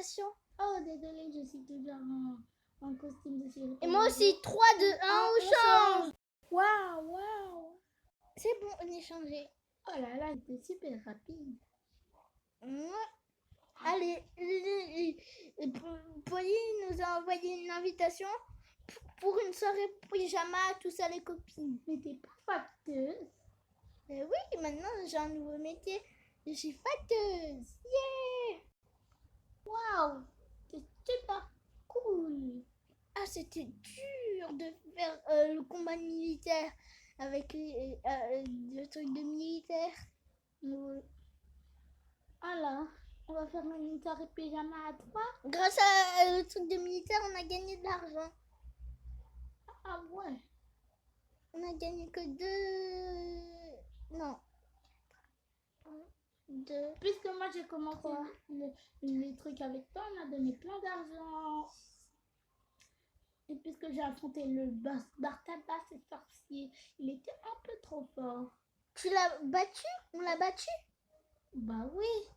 invitation. Oh, désolé, je suis toujours en costume de série. Et moi aussi, 3, 2, 1, on change. Waouh, waouh. C'est bon, on est changé. Oh là là, c'était super rapide. Allez, Pauline nous a envoyé une invitation pour une soirée pyjama, tout ça les copines. Mais t'es pas facteuse. Oui, maintenant j'ai un nouveau métier. Je suis facteuse. Yeah! Waouh, c'est super cool. Ah, c'était dur de faire le combat militaire avec le truc de militaire. Oui. Alors, on va faire une soirée pyjama à 3. Grâce à le truc de militaire, on a gagné de l'argent. Ah ouais. On a gagné que 2... Non. 2. Puisque moi j'ai commencé les trucs avec toi, on a donné plein d'argent. Et puisque j'ai affronté le Bartabas et sorcier, il était un peu trop fort. Tu l'as battu? On l'a battu? Bah oui.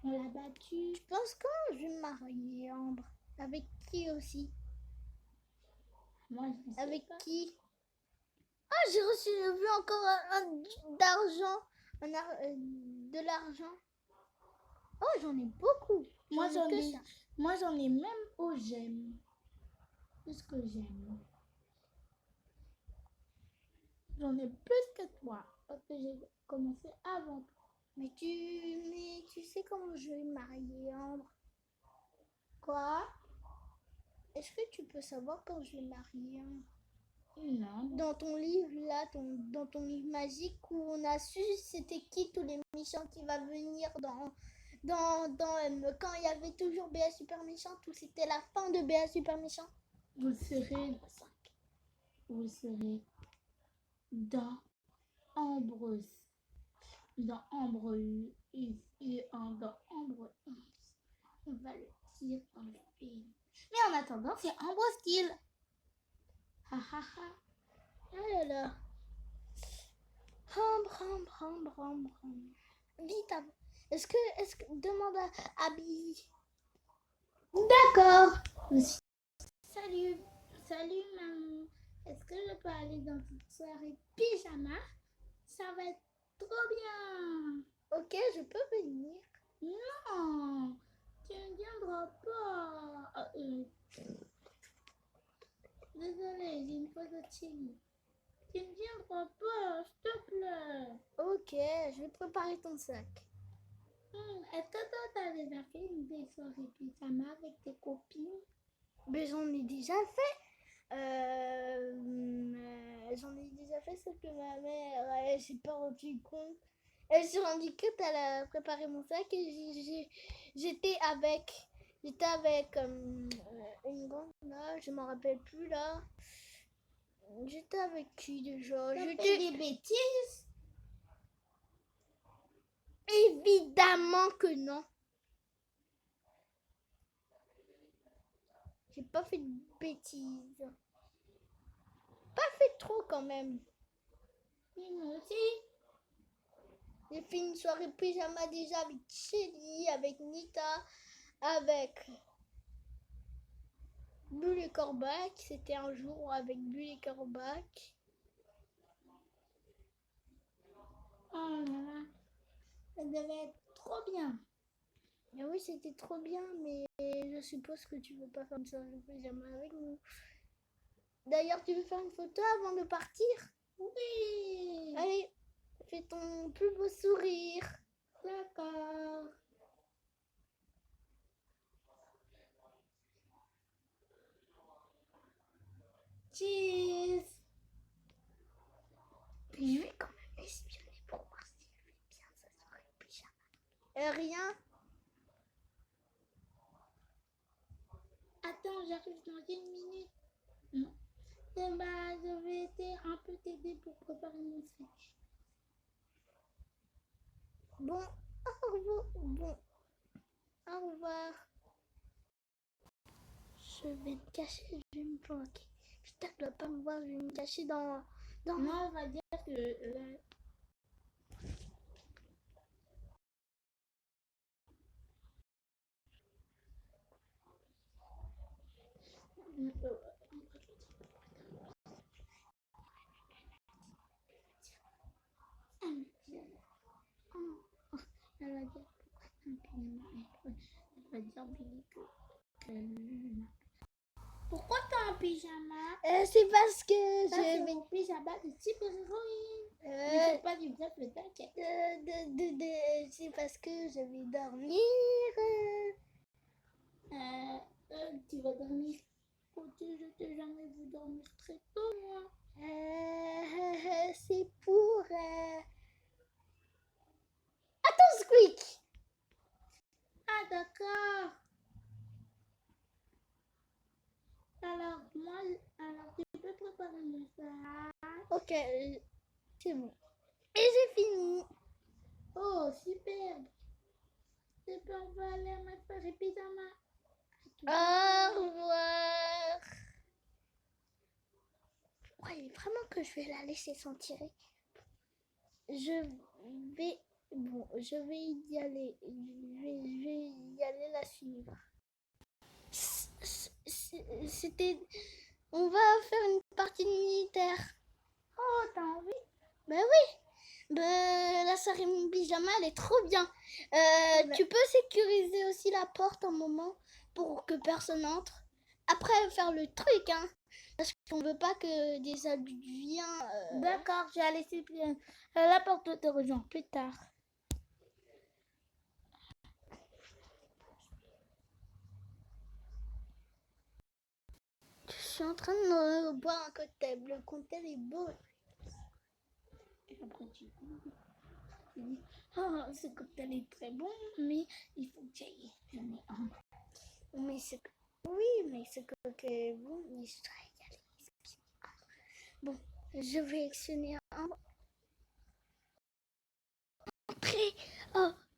On l'a battu. Je pense quand je vais me marier, Ambre. Avec qui aussi? Moi, je sais Avec pas. qui? Ah, j'ai reçu encore d'argent. De l'argent. Oh, j'en ai beaucoup. Moi, j'en ai même au j'aime. Plus que j'aime. J'en ai plus que toi. Parce que j'ai commencé avant toi. Mais tu sais comment je vais me marier, Ambre? Quoi? Est-ce que tu peux savoir quand je vais me marier, Ambre? Non. Dans ton livre là, dans ton livre magique où on a su c'était qui tous les méchants qui va venir quand il y avait toujours BA Super Méchant, ou c'était la fin de BA Super Méchant. Vous serez dans Ambre. Dans Ambre et dans Ambre 11. On va le dire dans le film. Mais en attendant, c'est Ambre Style. Ha ha ha. Oh là là. Ambre. Vite, est-ce que demande à Abby. D'accord. Salut maman. Est-ce que je peux aller dans une soirée pyjama? Ça va être trop bien. Ok, je peux venir. Non, tu ne viendras pas. Désolée, j'ai une photo de Chili. Tu ne viendras pas, s'il te plaît. Ok, je vais préparer ton sac. Est-ce que toi, t'as déjà fait des soirées pyjama avec tes copines? Mais j'en ai déjà fait. J'en ai déjà fait, sauf que ma mère, elle s'est pas rendue compte. Elle s'est rendue compte, elle a préparé mon sac et j'étais avec une grande là, je m'en rappelle plus là. J'étais avec qui déjà? T'as fait des bêtises? Évidemment que non. J'ai pas fait de bêtises. Pas fait trop quand même. Oui, moi aussi. J'ai fait une soirée pyjama déjà avec Shelly, avec Nita, avec Bulle et Corbac. C'était un jour avec Bulle et Corbac. Oh là là. Ça devait être trop bien. Mais oui, c'était trop bien, mais je suppose que tu veux pas faire une soirée pyjama avec nous. D'ailleurs, tu veux faire une photo avant de partir? Oui. Allez, fais ton plus beau sourire. D'accord. Cheese. Mais je vais quand même espionner pour voir si elle fait bien sa soirée pyjama. Rien. Attends, j'arrive dans une minute. Non. Bah, je vais un peu t'aider pour préparer mon sac. Bon, au revoir. Bon, au revoir. Je vais me cacher, je vais me planquer. Putain, elle doit pas me voir, je vais me cacher dans... Non, on va dire que Elle va dire elle va dire Billy que pourquoi t'as un pyjama? C'est parce que Ça, c'est mon pyjama de super-héroïne. Il faut pas du bluff, mais t'inquiète. C'est parce que je vais dormir. Tu vas dormir. Je t'ai jamais vu dormir très tôt, moi. C'est pour... Attends, Squeak. Ah, d'accord. Alors, tu peux préparer le sac. Ok, c'est bon. Et j'ai fini. Oh, superbe. Super, on va aller à ma soirée pyjama. Au revoir. Je croyais vraiment que je vais la laisser s'en tirer. Je vais y aller. Je vais y aller la suivre. C'était... On va faire une partie militaire. Oh, t'as envie? Ben oui. La soirée pyjama, elle est trop bien. Tu peux sécuriser aussi la porte un moment pour que personne entre. Après, faire le truc, hein. Parce qu'on veut pas que des adultes viennent. D'accord, je vais laisser la porte te rejoindre plus tard. Je suis en train de boire un cocktail. Le cocktail est beau. Et après, tu dis, oh, ce cocktail est très bon, mais il faut que j'aille. J'en ai un. Mais c'est... Oui, mais ce cocktail est bon. Mais je dois y aller. Bon, je vais actionner un. Après,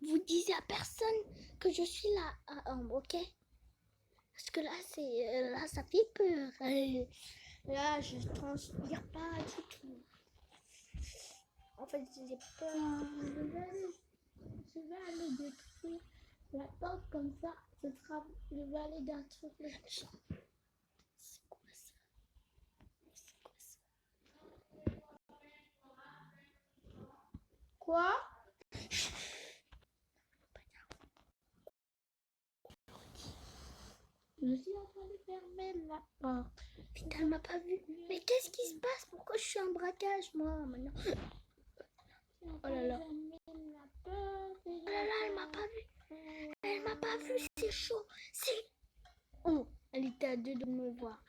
vous disiez à personne que je suis là à Ambre, ok? Parce que là, ça fait peur. Là, je transpire pas du tout. En fait, j'ai peur. Je vais aller détruire la porte comme ça. Je vais aller détruire le chien. C'est quoi ça? C'est quoi ça? Quoi? Je suis en train de fermer la porte. Putain, elle m'a pas vu. Mais qu'est-ce qui se passe? Pourquoi je suis un braquage, moi, maintenant? Oh là là. Oh là là, elle m'a pas vu. Elle m'a pas vu, c'est chaud. C'est... Oh, elle était à deux de me voir.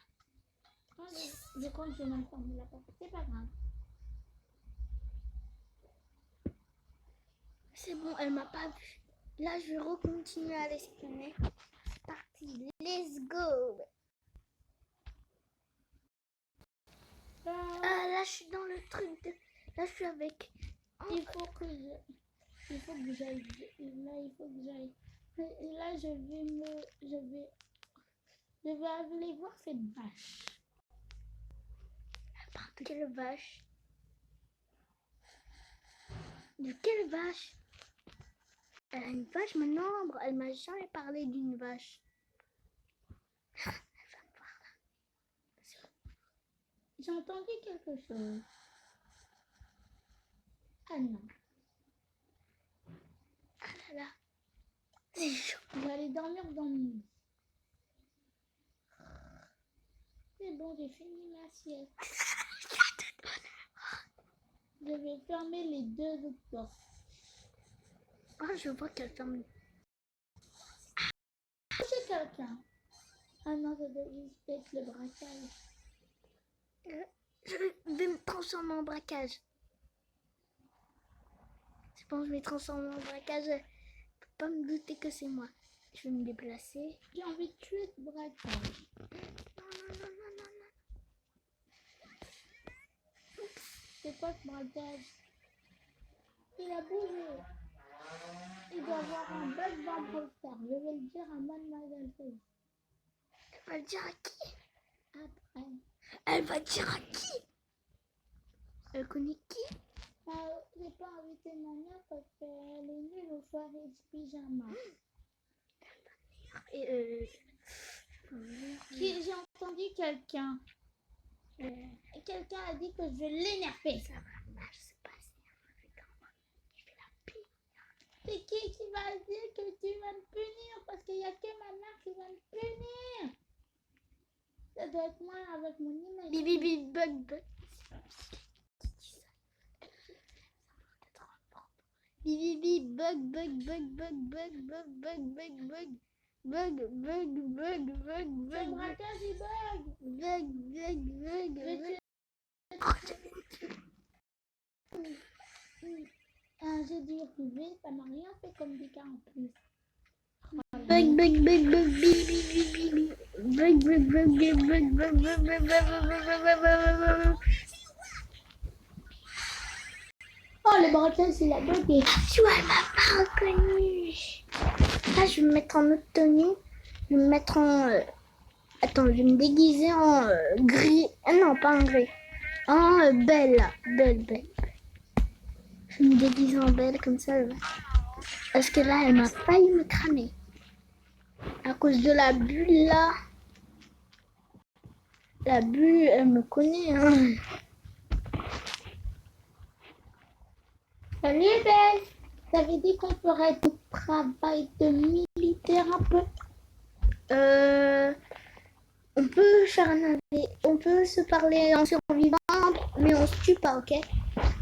Je crois que j'ai mal fermé la porte. C'est pas grave. C'est bon, elle m'a pas vu. Là, je vais recontinuer à l'espionner. C'est parti, let's go. Là, je suis dans le truc de... Là, je suis avec... Il faut que j'aille. Là, il faut que j'aille. Là, je vais aller voir cette vache. Elle parle de quelle vache? De quelle vache? Elle a une vache maintenant, elle m'a jamais parlé d'une vache. Elle va me voir là. J'ai entendu quelque chose. Ah non. Ah là là. C'est chaud. Je vais aller dormir dans mon lit. C'est bon, j'ai fini ma sieste. Je vais fermer les deux autres portes. Oh, je vois qu'elle ferme. C'est quelqu'un. Ah non, ça doit juste être le braquage. Je vais me transformer en braquage. C'est bon, je vais me transformer en braquage. Je peux pas me douter que c'est moi. Je vais me déplacer. J'ai envie de tuer ce braquage. Non. C'est quoi ce braquage? Il a bougé. Il doit avoir un background pour le faire. Je vais le dire à Mademoiselle Fay. Elle va le dire à qui? Après. Elle va dire à qui? Elle connaît qui? J'ai pas invité ma mère parce qu'elle est nulle aux soirées de pyjama. Et J'ai entendu quelqu'un. Quelqu'un a dit que je vais l'énerver. Ça va mal se passer avec moi. Je vais la punir. C'est qui va dire que tu vas me punir? Parce qu'il n'y a que ma mère qui va me punir. Ça doit être moi avec mon email. Bibi, bibi, bug, bug. Bibi, bibi, bug, bug, bug, bug, bug, bug, bug, bug, bug. Bug, bug, bug, bug, Le bug, braquage, il bug. bug, bug, bug, bug. J'ai dit privé, ça m'a rien fait comme des cas en plus. Bug, bug, bug, bug, bibi, bibi, bibi. Bug, bug, bug, bug, bug, bug, bug, bug, bug. Oh, le braquage, il a bugué. Tu vois, elle m'a pas reconnu. Là, je vais me mettre en autre tenue. Je vais me mettre en... Attends, je vais me déguiser en gris. Ah non, pas en gris. En belle, là. Belle, belle. Je vais me déguiser en belle, comme ça. Parce que là, elle m'a failli me cramer. À cause de la bulle, là. La bulle, elle me connaît, hein. Salut, Belle. T'avais dit qu'on ferait du travail de militaire un peu. On peut faire on peut se parler en survivant, mais on se tue pas, ok?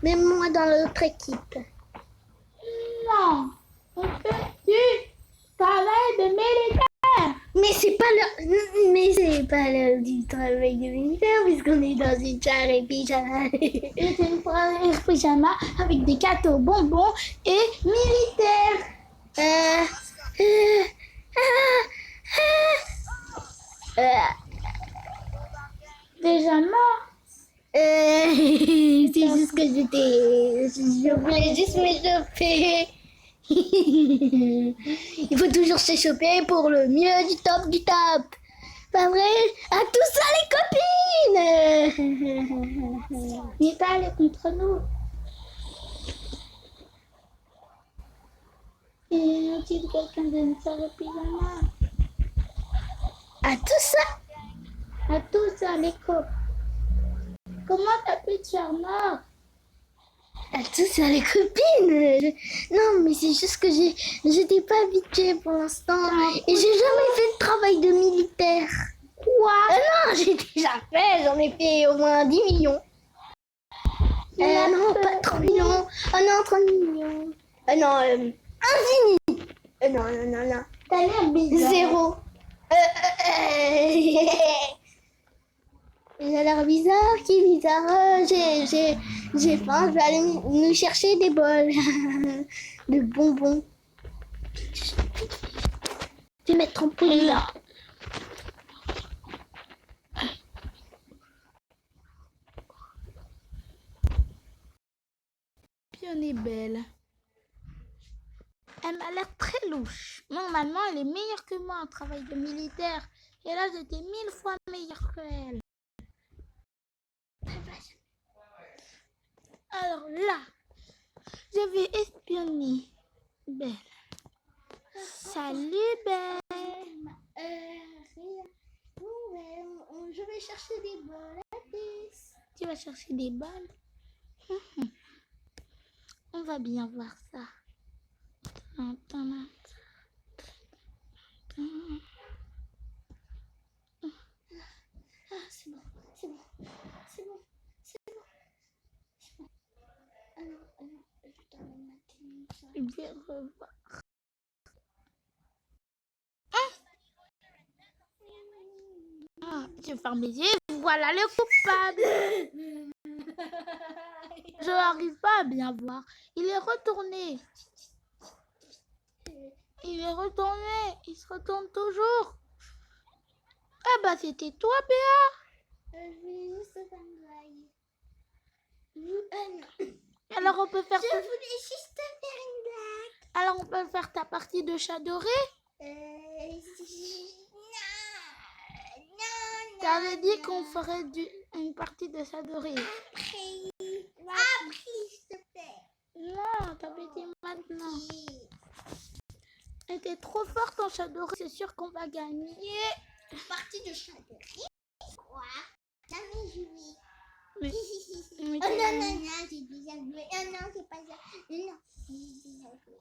Même moi dans l'autre équipe. Non, on fait du travail de militaire. Mais c'est pas l'heure du travail de militaire puisqu'on est dans une soirée pyjama. C'est une soirée pyjama avec des gâteaux, bonbons et militaires. Déjà mort. C'est juste que je voulais juste m'échauffer. Il faut toujours s'échauffer pour le mieux du top du top. Pas vrai? À tout ça les copines. N'est pas aller contre nous. Et on tue quelqu'un d'une soirée pyjama. À tout ça. À tout ça, les copes. Comment t'as pu te faire mort? À tout ça les copines. Non mais c'est juste que j'étais pas habituée pour l'instant. Et j'ai jamais fait de travail de militaire. Quoi? Non, j'ai déjà fait. J'en ai fait au moins 10 millions. Non, pas 30 millions. Oh non, 30 millions. Non, infini. Non. T'as l'air bizarre. 0. J'ai l'air bizarre, qui est bizarre. J'ai faim, je vais aller nous chercher des bols de bonbons. Je vais mettre en poule là. Puis on est belle. Elle m'a l'air très louche. Normalement, elle est meilleure que moi en travail de militaire. Et là, j'étais 1000 fois meilleure que elle. Alors là, je vais espionner Belle. Salut Belle. Je vais chercher des bols. Tu vas chercher des balles? On va bien voir ça. C'est bon. Alors, je t'emmène ma tenue. Je vais revoir. Je ferme les yeux. Voilà le coupable. Je n'arrive pas à bien voir. Il est retourné. Il se retourne toujours. Ah bah c'était toi, Béa. Je vais juste faire une blague. Alors on peut faire. Je voulais juste faire une blague. Alors on peut faire ta partie de chat doré. Non. T'avais dit qu'on ferait une partie de chat doré. Après, s'il te plaît. Non, t'avais dit maintenant. Elle était trop forte en chat doré. C'est sûr qu'on va gagner. partie de Châteauroux. Quoi? Non, mais je vais. Mais- Oh mais non, non, non, j'ai déjà joué. Oh non, c'est pas ça. Non, j'ai déjà joué.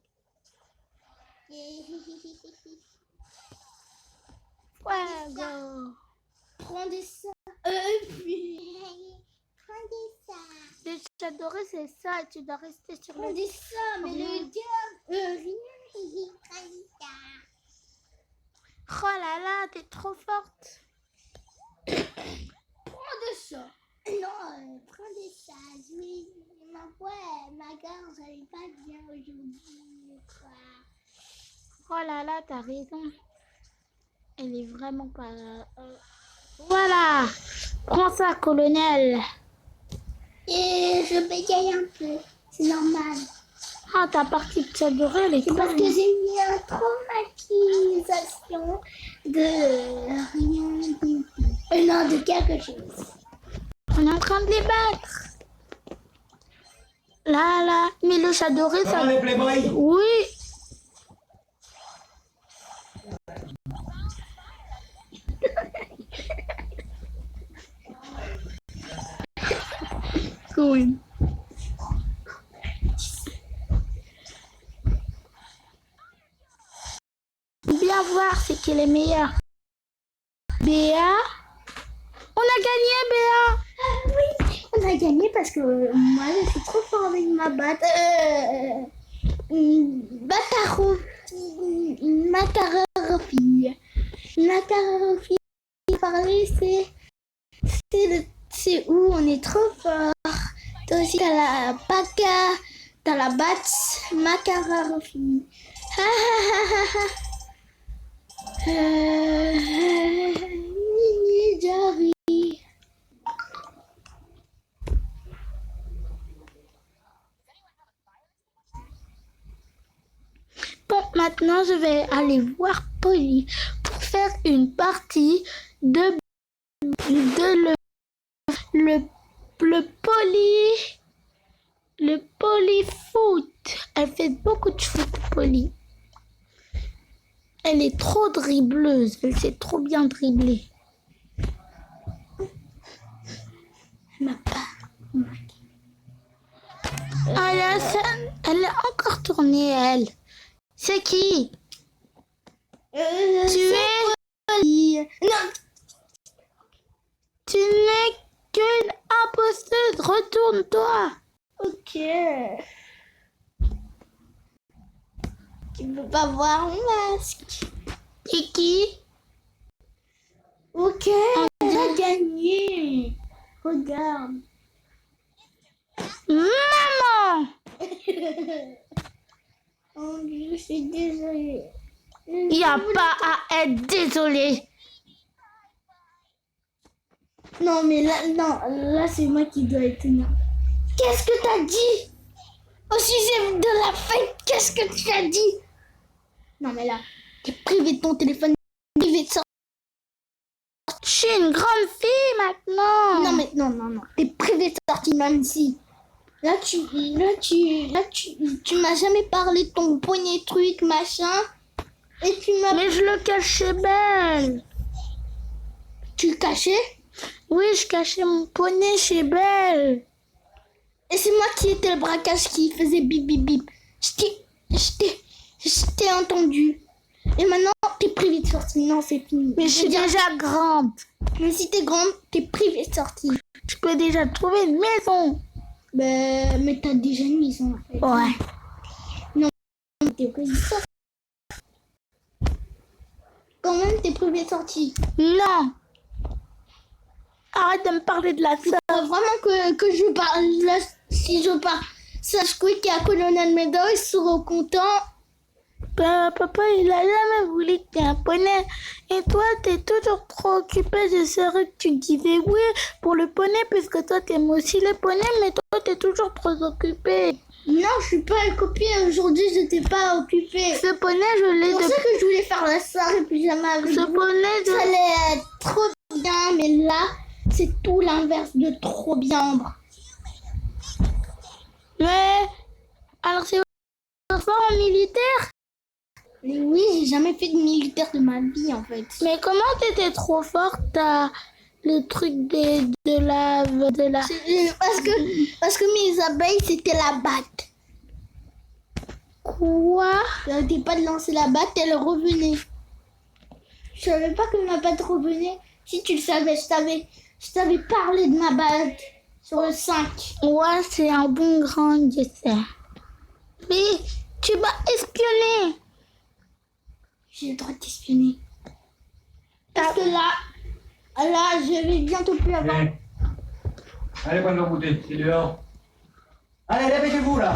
Fuego. Prends ça. Puis. Prends ça. Les chats dorés, c'est ça. Tu dois rester sur le... Prends ça, mais Rien. le gars. Rien. Prends ça. Oh là là, t'es trop forte. Prends ça. Non, prends ça. Ma gorge, elle est pas bien aujourd'hui. Quoi. Oh là là, t'as raison. Elle est vraiment pas... Voilà. Prends ça, colonel. Et je bégaye un peu. C'est normal. Ah, ta partie de chat doré, elle est C'est trop parce que bien. j'ai eu une traumatisation de rien du tout. Non, de quelque chose. On est en train de les battre. Là, là. Mais le chat doré, ça... les Playboy. Oui. Oui. Bien voir c'est qui est meilleur. Béa. On a gagné, Béa. Oui, on a gagné parce que moi, je suis trop fort avec ma batte. Matarofi. Matarofi. Parler, c'est où on est trop fort. Toi aussi, t'as la baka, t'as la batte, Matarofi. Ha ha ha ha ha. Nini Bon, maintenant, je vais aller voir Polly pour faire une partie de le polyfoot. Elle fait beaucoup de foot, Polly. Elle est trop dribbleuse. Elle sait trop bien dribbler. Elle m'a pas. Elle a encore tourné, elle. C'est qui? Tu es... Non. Tu n'es qu'une imposteuse. Retourne-toi. Ok. Tu veux pas voir mon masque? Et qui? Ok. On a gagné. Regarde. Maman! Oh, je suis désolée. Il n'y a pas à être désolé. Non, mais là c'est moi qui dois être énervé. Qu'est-ce que t'as dit? Au sujet de la fête, qu'est-ce que tu as dit? Non, mais là, t'es privé de ton téléphone, privé de sortir. Je suis une grande fille maintenant. Non, mais non. T'es privé de sortir, même si. Là, tu m'as jamais parlé de ton poignet truc, machin. Et tu m'as. Mais je le cachais belle. Tu le cachais? Oui, je cachais mon poney chez Belle. Et c'est moi qui étais le braquage qui faisait bip bip bip. Je t'ai entendu. Et maintenant, t'es privé de sortie. Non, c'est fini. Mais je suis déjà grande. Mais si t'es grande, t'es privé de sortie. Je peux déjà trouver une maison. Ben, mais t'as déjà une maison. En fait. Ouais. Non, t'es privé de sortie. Quand même, t'es privé de sortie. Non. Arrête de me parler de la sœur. Vraiment que je parle. Là, si je parle, sache qu'il y a Colonel Meadow, ils seront contents. Papa, il a jamais voulu que tu aies un poney. Et toi, t'es toujours trop occupée. Je serais que tu disais oui pour le poney, puisque toi, t'aimes aussi les poneys, mais toi, t'es toujours trop occupée. Non, je suis pas occupée. Aujourd'hui, j'étais pas occupée. Ce poney, je l'ai C'est pour ça que je voulais faire la soirée pyjama avec Ce vous. poney, Ça allait être trop bien, mais là, c'est tout l'inverse de trop bien, Ambre. Mais... Alors, c'est fort en militaire? Mais oui, j'ai jamais fait de militaire de ma vie en fait. Mais comment t'étais trop forte à le truc de la... Parce que mes abeilles c'était la batte. Quoi? J'arrêtais pas de lancer la batte, elle revenait. Je savais pas que ma batte revenait. Si tu le savais, je t'avais parlé de ma batte sur le 5. Ouais, c'est un bon grand, je sais. Mais tu m'as espionné. J'ai le droit de t'espionner. Parce que là, je vais bientôt plus avoir. Allez, prendre le goûter, c'est dehors. Allez, dépêchez-vous là.